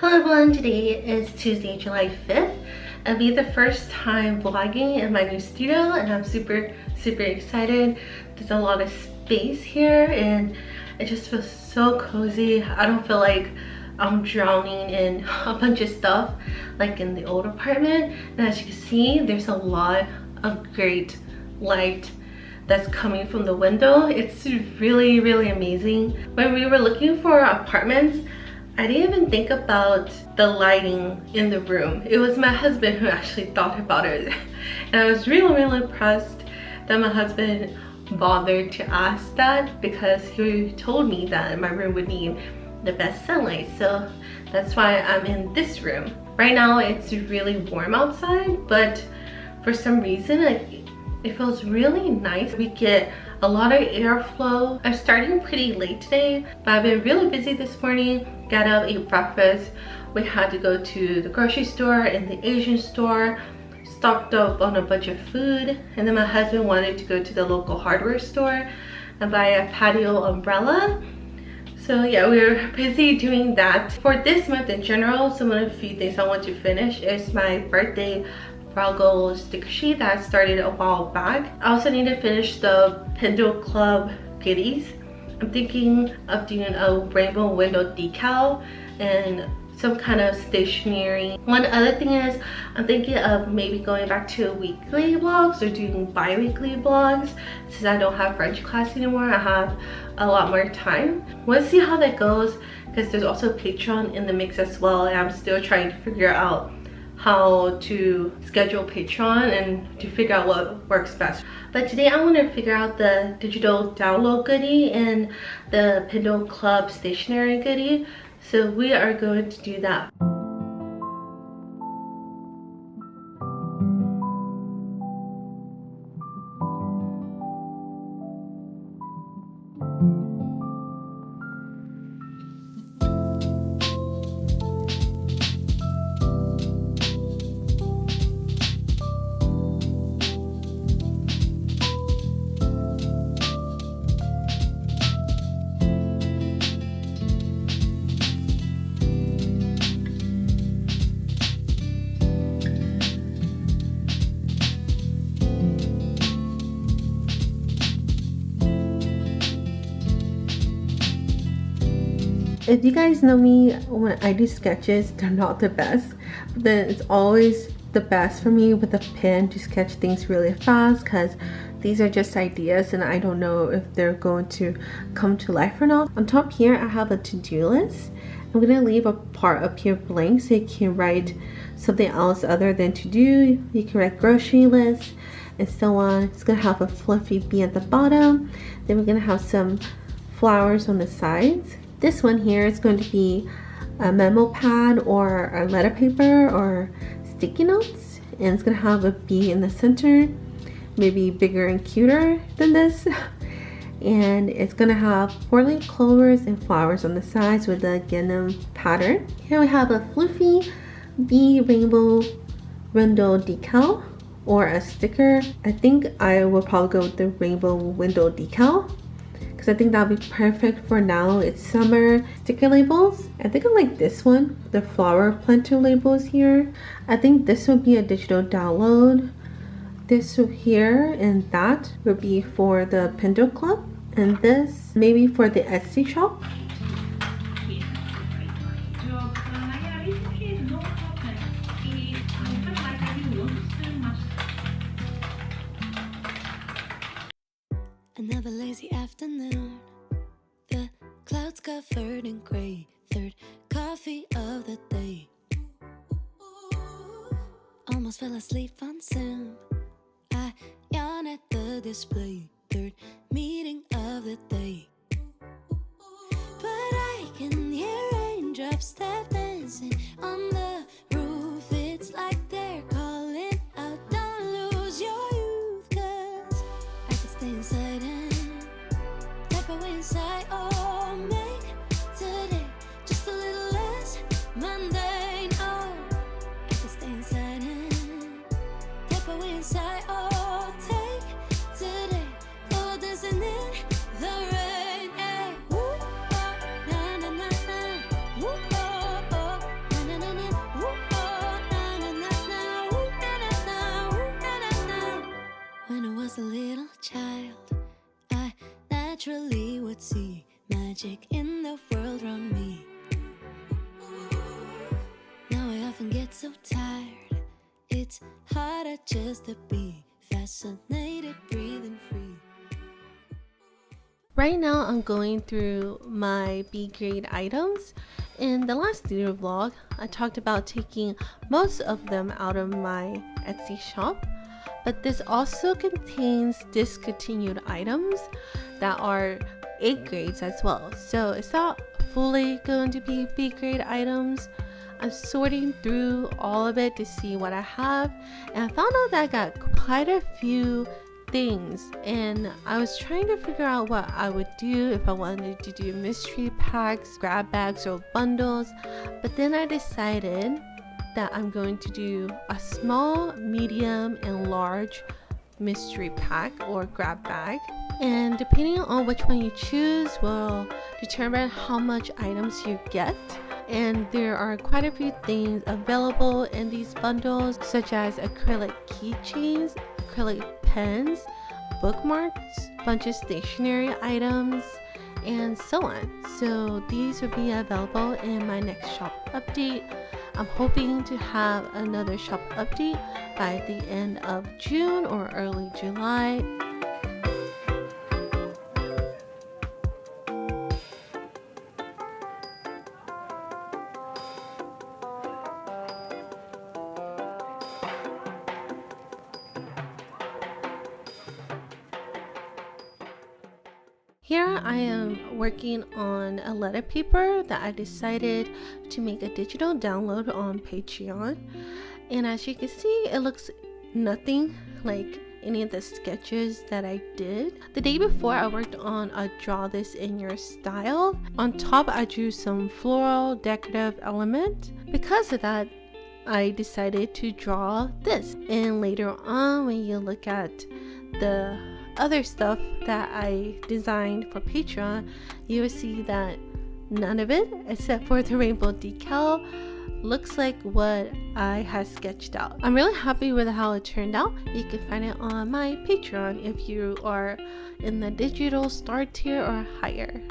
Hello everyone, today is Tuesday, July 5th. It'll be the first time vlogging in my new studio and I'm super excited. There's a lot of space here and it just feels so cozy. I don't feel like I'm drowning in a bunch of stuff like in the old apartment. And as you can see, there's a lot of great light that's coming from the window. It's really amazing. When we were looking for apartments, I didn't even think about the lighting in the room. It was my husband who actually thought about it. And I was really impressed that my husband bothered to ask that, because he told me that my room would need the best sunlight. So that's why I'm in this room. Right now it's really warm outside, but for some reason it feels really nice. We get a lot of airflow. I'm starting pretty late today, but I've been really busy this morning. Got up, ate breakfast. We had to go to the grocery store and the Asian store, stocked up on a bunch of food, and then my husband wanted to go to the local hardware store and buy a patio umbrella. So yeah, we were busy doing that. For this month in general, some of the few things I want to finish is my birthday Froggle sticker sheet that I started a while back. I also need to finish the Pinto Club goodies. I'm thinking of doing a rainbow window decal and some kind of stationery. One other thing is I'm thinking of maybe going back to weekly vlogs or doing bi-weekly vlogs. Since I don't have French class anymore, I have a lot more time. We'll see how that goes, because there's also Patreon in the mix as well, and I'm still trying to figure out how to schedule Patreon and to figure out what works best. But today I want to figure out the digital download goodie and the Pinto Club stationery goodie. So we are going to do that. If you guys know me, when I do sketches, they're not the best, but then it's always the best for me with a pen to sketch things really fast, because these are just ideas and I don't know if they're going to come to life or not. On top here I have a to-do list. I'm gonna leave a part up here blank so you can write something else other than to do. You can write grocery list and so on. It's gonna have a fluffy bee at the bottom. Then we're gonna have some flowers on the sides. This one here is going to be a memo pad or a letter paper or sticky notes, and it's gonna have a bee in the center, maybe bigger and cuter than this. And it's gonna have 4-leaf clovers and flowers on the sides with the denim pattern. Here we have a fluffy bee rainbow window decal or a sticker. I think I will probably go with the rainbow window decal, because I think that would be perfect for now. It's summer. Sticker labels, I think I like this one, the flower planter labels here. I think this would be a digital download. This here and that would be for the Pinto Club, and this maybe for the Etsy shop. Another lazy afternoon, the clouds covered in gray, third coffee of the day. Almost fell asleep on Zoom, I yawn at the display, third meeting of the day. But I can hear raindrops tap dancing on the roof. It's like they're calling out, don't lose your youth, 'cause I can stay inside and tap away inside. Oh, make today just a little less mundane. Oh, I can stay inside and tap away inside. Oh, take today for dancing in the rain. Hey, woo, oh, na na na na, woo, oh, oh, na magic in the world around me. Now I often get so tired, it's harder just to be fascinated, breathing free. Right now I'm going through my B grade items. In the last studio vlog, I talked about taking most of them out of my Etsy shop, but this also contains discontinued items that are A grades as well. So it's not fully going to be B grade items. I'm sorting through all of it to see what I have, and I found out that I got quite a few things, and I was trying to figure out what I would do if I wanted to do mystery packs, grab bags, or bundles. But then I decided that I'm going to do a small, medium, and large mystery pack or grab bag, and depending on which one you choose will determine how much items you get. And there are quite a few things available in these bundles, such as acrylic keychains, acrylic pens, bookmarks, bunch of stationery items, and so on. So these will be available in my next shop update. I'm hoping to have another shop update by the end of June or early July. Here I am working on a letter paper that I decided to make a digital download on Patreon, and as you can see, it looks nothing like any of the sketches that I did. The day before, I worked on a draw this in your style. On top, I drew some floral decorative element. Because of that, I decided to draw this, and later on when you look at the other stuff that I designed for Patreon, you will see that none of it, except for the rainbow decal, looks like what I had sketched out. I'm really happy with how it turned out. You can find it on my Patreon if you are in the digital star tier or higher.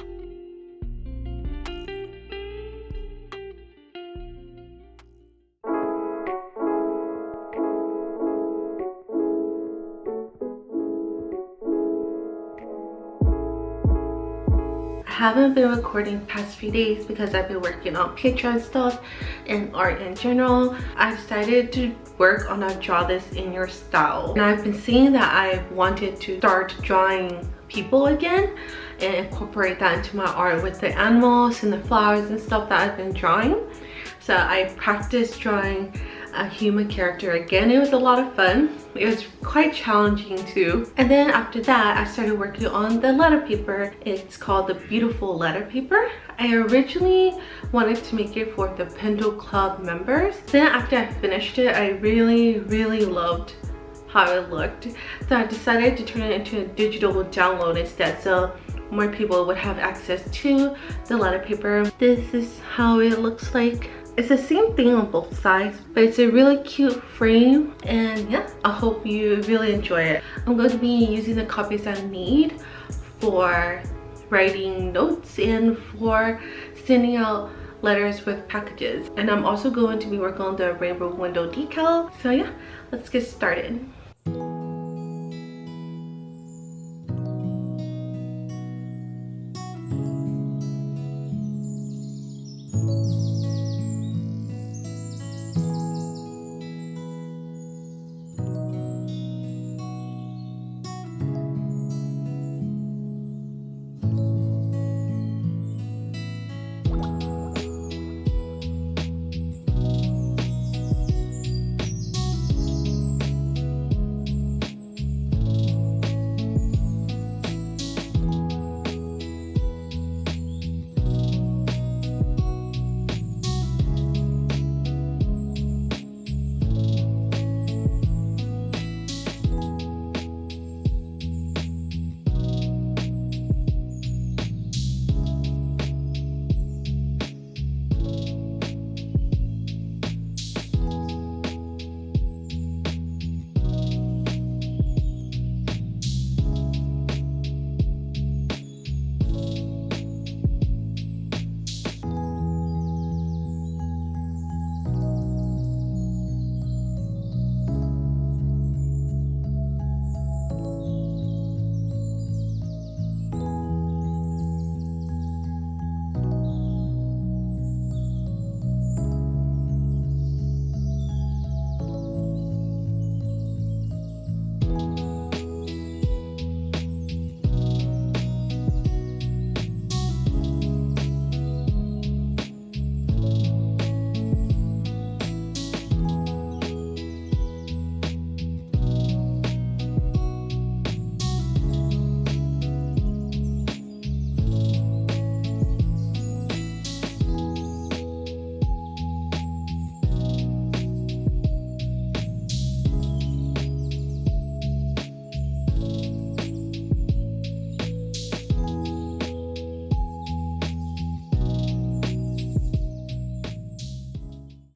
I haven't been recording past few days because I've been working on Patreon stuff and art in general. I've decided to work on a draw this in your style, and I've been seeing that I wanted to start drawing people again and incorporate that into my art with the animals and the flowers and stuff that I've been drawing. So I practiced drawing a human character again. It was a lot of fun. It was quite challenging too. And then after that, I started working on the letter paper. It's called the Beautiful Letter Paper. I originally wanted to make it for the Pendle Club members. Then after I finished it, I really loved how it looked. So I decided to turn it into a digital download instead, so more people would have access to the letter paper. This is how it looks like. It's the same thing on both sides, but it's a really cute frame, and yeah, I hope you really enjoy it. I'm going to be using the copies I need for writing notes and for sending out letters with packages, and I'm also going to be working on the rainbow window decal. So yeah, let's get started.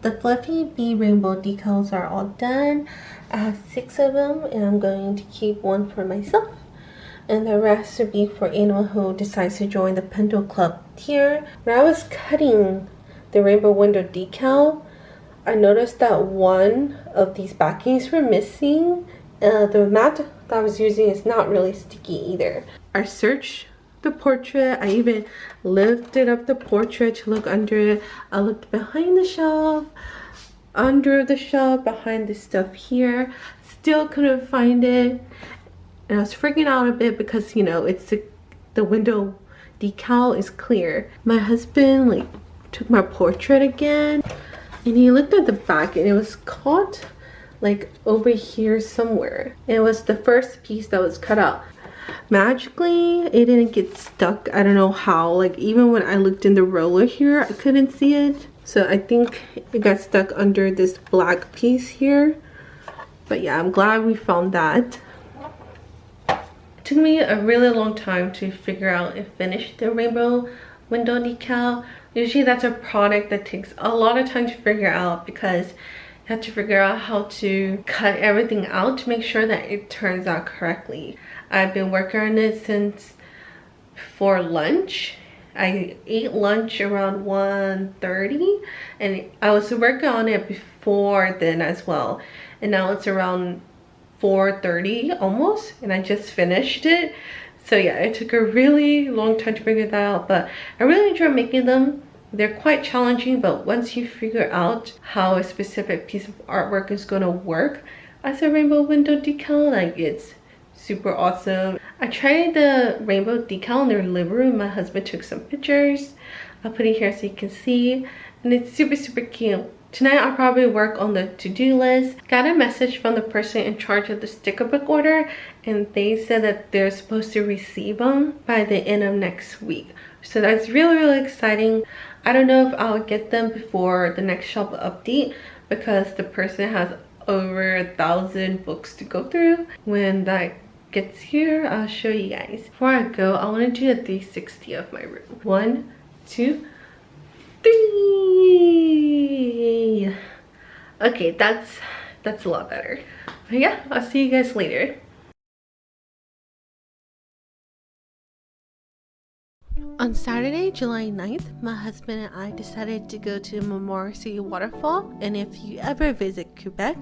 The fluffy bee rainbow decals are all done. I have 6 of them and I'm going to keep one for myself. And the rest would be for anyone who decides to join the Pinto Club tier. When I was cutting the rainbow window decal, I noticed that one of these backings were missing. The mat that I was using is not really sticky either. I searched the portrait. I even lifted up the portrait to look under it. I looked behind the shelf, under the shelf, behind the stuff here. Still couldn't find it. And I was freaking out a bit because, you know, it's the window decal is clear. My husband like took my portrait again and he looked at the back and it was caught like over here somewhere. It was the first piece that was cut out. Magically, it didn't get stuck. I don't know how. Like even when I looked in the roller here, I couldn't see it. So I think it got stuck under this black piece here. But yeah, I'm glad we found that. Took me a really long time to figure out and finish the rainbow window decal. Usually that's a product that takes a lot of time to figure out because you have to figure out how to cut everything out to make sure that it turns out correctly. I've been working on it since for lunch. I ate lunch around 1:30 and I was working on it before then as well. And now it's around 4:30 almost and I just finished it. So yeah, it took a really long time to figure that out, but I really enjoy making them. They're quite challenging, but once you figure out how a specific piece of artwork is going to work as a rainbow window decal, like it's super awesome. I tried the rainbow decal in their living room. My husband took some pictures. I'll put it here so you can see, and it's super cute. Tonight I'll probably work on the to-do list. Got a message from the person in charge of the sticker book order and they said that they're supposed to receive them by the end of next week. So that's really exciting. I don't know if I'll get them before the next shop update because the person has over 1,000 books to go through. When that gets here, I'll show you guys. Before I go, I want to do a 360 of my room. 1, 2, 3. Okay, that's a lot better. But yeah, I'll see you guys later. On Saturday, July 9th, my husband and I decided to go to Montmorency Waterfall. And if you ever visit Quebec,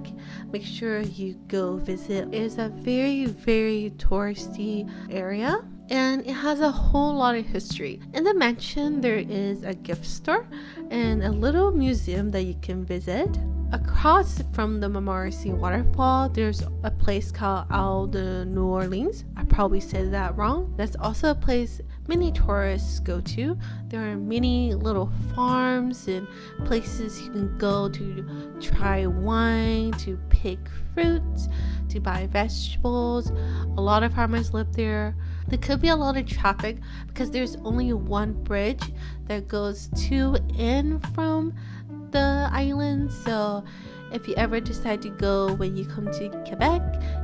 make sure you go visit. It is a very touristy area and it has a whole lot of history. In the mansion, there is a gift store and a little museum that you can visit. Across from the Montmorency Waterfall, there's a place called Isle de New Orleans. I probably said that wrong. That's also a place many tourists go to. There are many little farms and places you can go to try wine, to pick fruits, to buy vegetables. A lot of farmers live there. There could be a lot of traffic because there's only one bridge that goes to and from the island. So if you ever decide to go when you come to Quebec,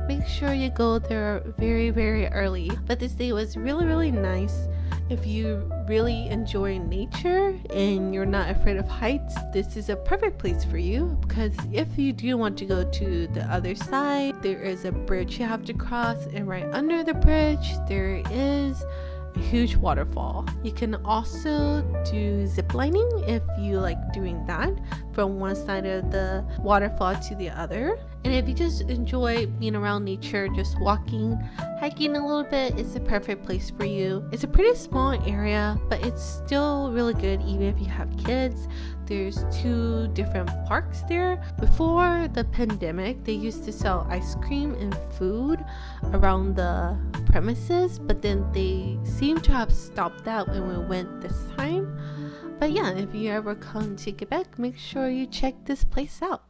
make sure you go there very early. But this day was really nice. If you really enjoy nature and you're not afraid of heights, this is a perfect place for you, because if you do want to go to the other side, there is a bridge you have to cross, and right under the bridge there is a huge waterfall. You can also do zip lining if you like doing that from one side of the waterfall to the other. And if you just enjoy being around nature, just walking, hiking a little bit, it's the perfect place for you. It's a pretty small area, but it's still really good even if you have kids. There's 2 different parks there. Before the pandemic, they used to sell ice cream and food around the premises, but then they seem to have stopped that when we went this time. But yeah, if you ever come to Quebec, make sure you check this place out.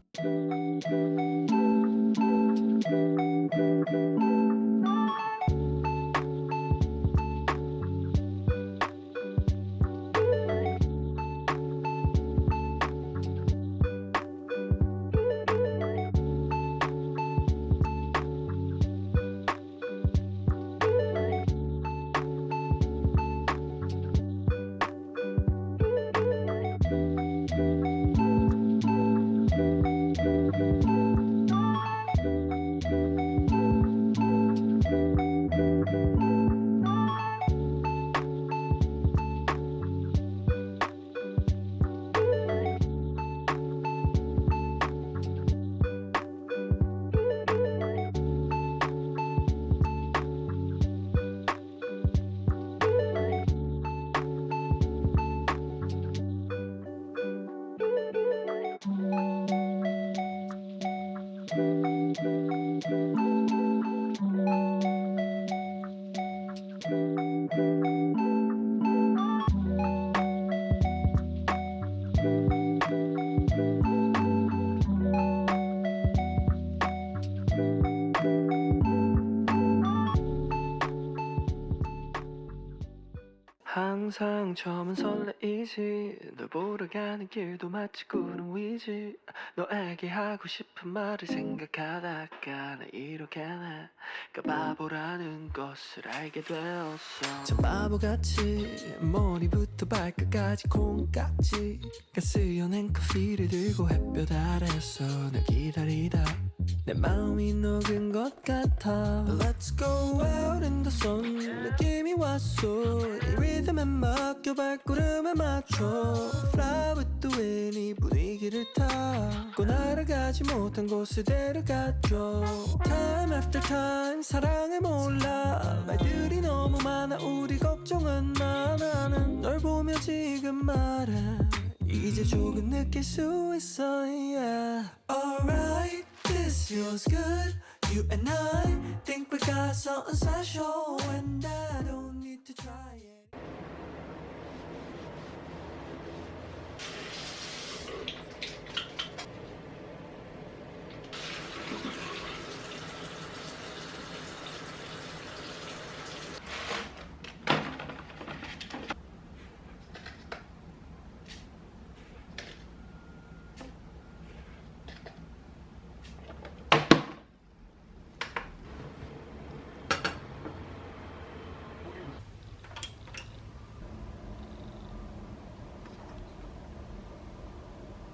항상 처음은 설레이지 널 보러 가는 길도 마치 구름 위지 너에게 하고 싶은 말을 생각하다가 나 이렇게 내가 바보라는 것을 알게 되었어 참 바보같이 머리부터 발끝까지 콩깍지가 쓰여낸 커피를 들고 햇볕 아래서 널 기다리다 내 마음이 녹은 것 같아 Let's go out in the sun 느낌이 왔어 이 리듬에 맡겨 발걸음에 맞춰 Fly with the wind 이 분위기를 타고 날아가지 못한 곳을 데려가줘 Time after time 사랑을 몰라 말들이 너무 많아 우리 걱정은 마 나는 널 보며 지금 말해 이제 조금 느낄 수 있어 yeah. Alright This feels good, you and I think we got something special and I don't need to try it.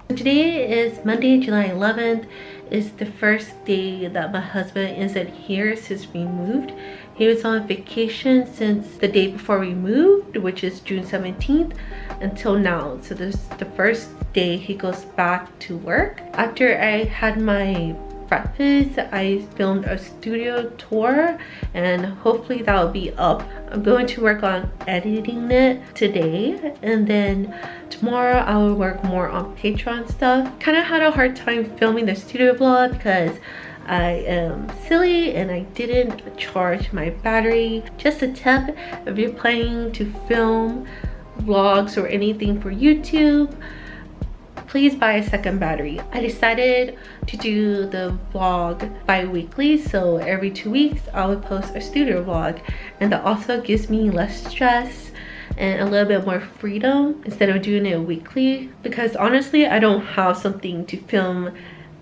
Today is Monday, July 11th. It's the first day that my husband isn't here since we moved. He was on vacation since the day before we moved, which is June 17th, until now. So this is the first day he goes back to work. After I had my breakfast, I filmed a studio tour and hopefully that will be up. I'm going to work on editing it today, and then tomorrow I will work more on Patreon stuff. Kind of had a hard time filming the studio vlog because I am silly and I didn't charge my battery. Just a tip, if you're planning to film vlogs or anything for YouTube, please buy a second battery. I decided to do the vlog bi-weekly, so every 2 weeks I would post a studio vlog, and that also gives me less stress and a little bit more freedom instead of doing it weekly, because honestly I don't have something to film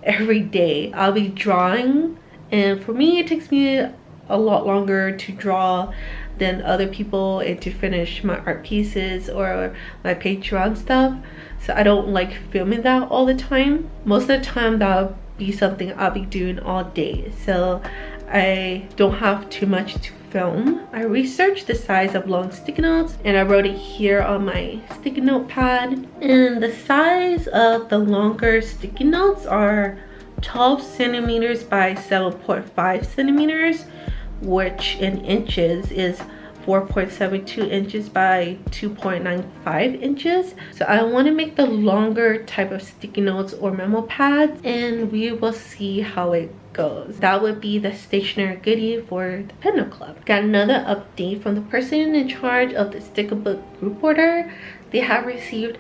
every day. I'll be drawing, and for me it takes me a lot longer to draw than other people and to finish my art pieces or my Patreon stuff. So I don't like filming that all the time. Most of the time that'll be something I'll be doing all day, so I don't have too much to film. I researched the size of long sticky notes and I wrote it here on my sticky note pad. And the size of the longer sticky notes are 12 centimeters by 7.5 centimeters, which in inches is 4.72 inches by 2.95 inches. So I want to make the longer type of sticky notes or memo pads, and we will see how it goes. That would be the stationery goodie for the Pen Club. Got another update from the person in charge of the sticker book group order. They have received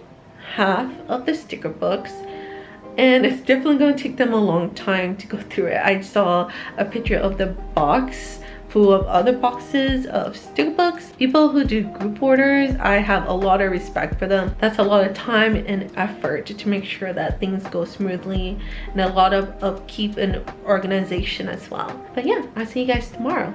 half of the sticker books, and it's definitely going to take them a long time to go through it. I saw a picture of the box full of other boxes of sticker books. People who do group orders, I have a lot of respect for them. That's a lot of time and effort to make sure that things go smoothly, and a lot of upkeep and organization as well. But yeah, I'll see you guys tomorrow.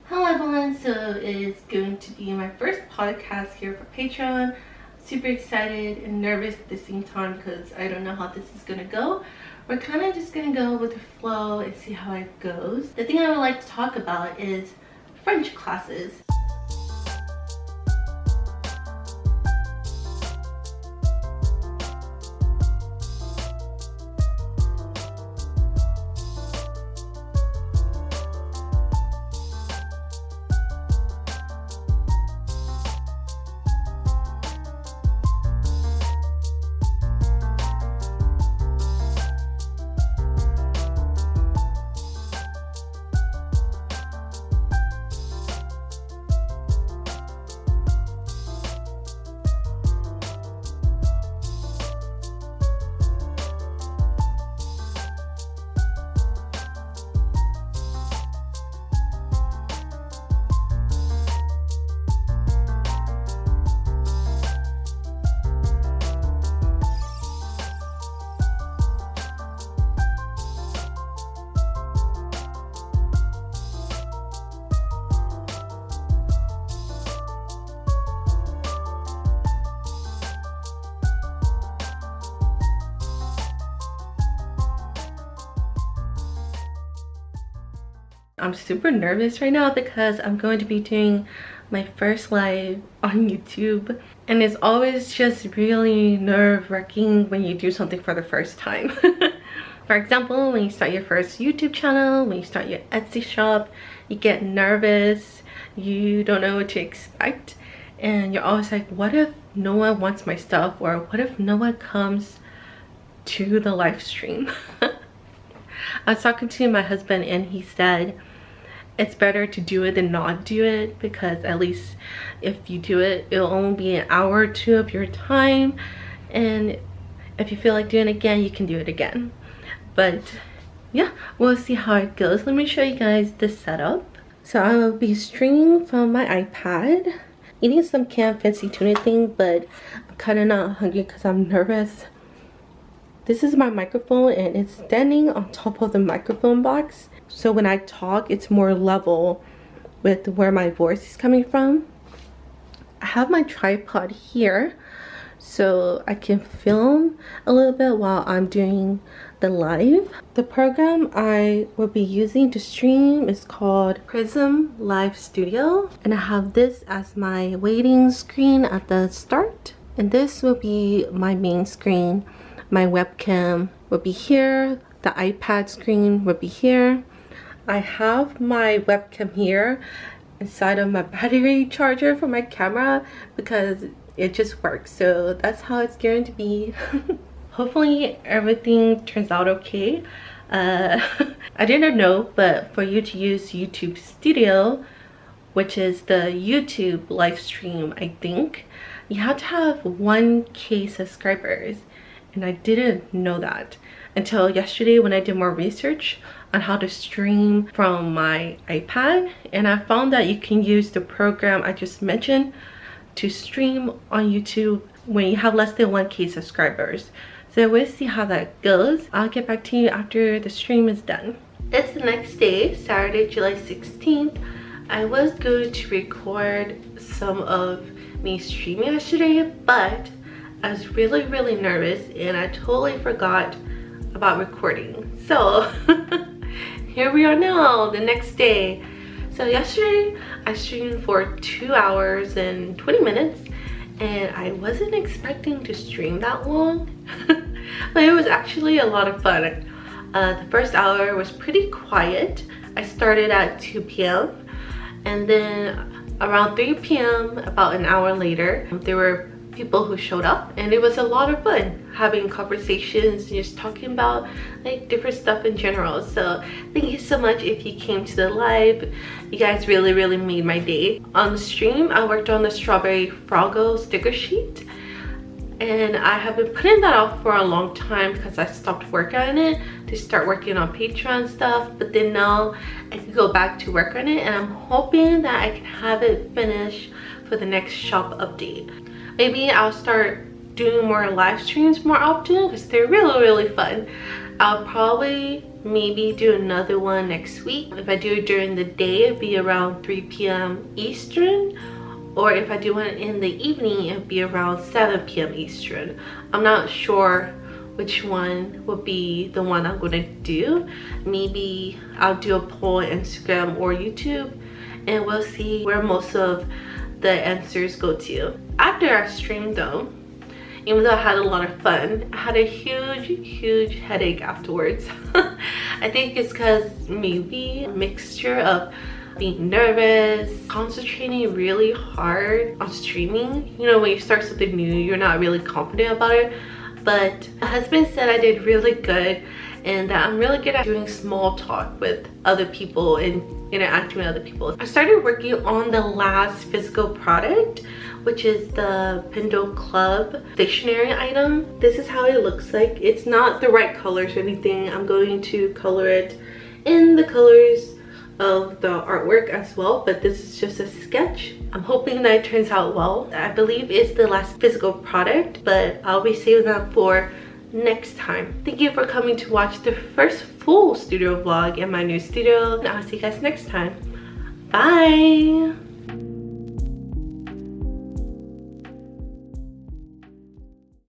Hello everyone, so it's going to be my first podcast here for Patreon. Super excited and nervous at the same time because I don't know how this is gonna go. We're kind of just gonna go with the flow and see how it goes. The thing I would like to talk about is French classes. I'm super nervous right now because I'm going to be doing my first live on YouTube, and it's always just really nerve-wracking when you do something for the first time. For example, when you start your first YouTube channel, when you start your Etsy shop, you get nervous, you don't know what to expect, and you're always like, what if no one wants my stuff, or what if no one comes to the live stream? I was talking to my husband and he said it's better to do it than not do it, because at least if you do it, it'll only be an hour or two of your time, and if you feel like doing it again, you can do it again. But yeah, we'll see how it goes. Let me show you guys the setup. So I will be streaming from my iPad, eating some canned fancy tuna thing, but I'm kind of not hungry because I'm nervous. This is my microphone and it's standing on top of the microphone box, so when I talk it's more level with where my voice is coming from. I have my tripod here so I can film a little bit while I'm doing the live. The program I will be using to stream is called Prism Live Studio, and I have this as my waiting screen at the start, and this will be my main screen. My webcam will be here, the iPad screen will be here. I have my webcam here inside of my battery charger for my camera because it just works, so that's how it's going to be. Hopefully everything turns out okay. I didn't know, but for you to use YouTube Studio, which is the YouTube live stream, I think you have to have 1K subscribers, and I didn't know that until yesterday when I did more research on how to stream from my iPad, and I found that you can use the program I just mentioned to stream on YouTube when you have less than 1K subscribers. So we'll see how that goes. I'll get back to you after the stream is done. It's the next day, Saturday, July 16th. I was going to record some of me streaming yesterday, but I was really nervous and I totally forgot about recording. So here we are now, the next day. So yesterday I streamed for 2 hours and 20 minutes, and I wasn't expecting to stream that long. But it was actually a lot of fun. The first hour was pretty quiet. I started at 2 p.m. and then around 3 p.m, about an hour later, there were people who showed up, and it was a lot of fun having conversations, just talking about like different stuff in general. So thank you so much if you came to the live. You guys really made my day. On the stream I worked on the Strawberry Froggo sticker sheet, and I have been putting that off for a long time because I stopped working on it to start working on Patreon stuff, but then now I can go back to work on it, and I'm hoping that I can have it finished for the next shop update. Maybe I'll start doing more live streams more often because they're really fun. I'll probably maybe do another one next week. If I do it during the day, it'd be around 3 p.m. Eastern, or if I do one in the evening, it'd be around 7 p.m. Eastern. I'm not sure which one will be the one I'm gonna do. Maybe I'll do a poll on Instagram or YouTube, and we'll see where most of the answers go to. After I streamed though, even though I had a lot of fun, I had a huge headache afterwards. I think it's because maybe a mixture of being nervous, concentrating really hard on streaming. You know, when you start something new, you're not really confident about it. But my husband said I did really good, and that I'm really good at doing small talk with other people and interacting with other people. I started working on the last physical product, which is the Pendle Club stationery item. This is how it looks like. It's not the right colors or anything. I'm going to color it in the colors of the artwork as well, but this is just a sketch. I'm hoping that it turns out well. I believe it's the last physical product, but I'll be saving that for next time. Thank you for coming to watch the first full studio vlog in my new studio, and I'll see you guys next time. Bye.